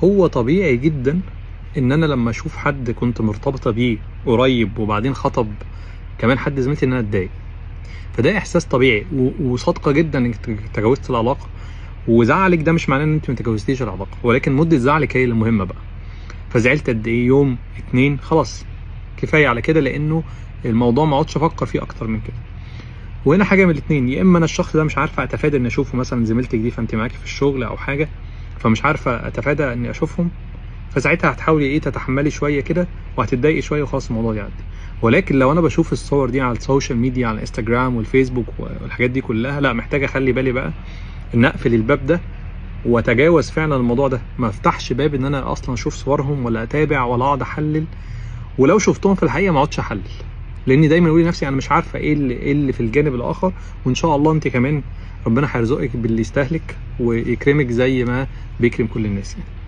هو طبيعي جدا ان انا لما اشوف حد كنت مرتبطه بيه قريب وبعدين خطب كمان حد زميلتي ان انا اتضايق. فده احساس طبيعي وصادقه جدا انك تجاوزت العلاقه. وزعلك ده مش معناه ان انت ما تجاوزتيش العلاقه، ولكن مده زعلك هي اللي مهمه بقى. فزعلت قد ايه؟ يوم اتنين خلاص كفايه على كده، لانه الموضوع ما اقعدش افكر فيه اكتر من كده. وهنا حاجه من الاثنين، يا اما انا الشخص ده مش عارفه اتفادى اني اشوفه، مثلا زميلتك دي فانت معاكي في الشغل او حاجه فمش عارفه اتفادى اني اشوفهم، فساعتها هتحاولي تتحملي شويه كده وهتتضايقي شويه وخلاص الموضوع يعدي. ولكن لو انا بشوف الصور دي على السوشيال ميديا، على الانستجرام والفيسبوك والحاجات دي كلها، لا محتاجه اخلي بالي بقى ان اقفل الباب ده واتجاوز فعلا الموضوع ده، ما افتحش باب ان انا اصلا اشوف صورهم ولا اتابع ولا اقعد احلل. ولو شفتهم في الحقيقه ما اقعدش احلل، لاني دايما اقول لنفسي انا مش عارفه ايه اللي في الجانب الاخر، وان شاء الله انت كمان ربنا هيرزقك باللي يستاهلك ويكرمك زي ما بيكرم كل الناس يعني.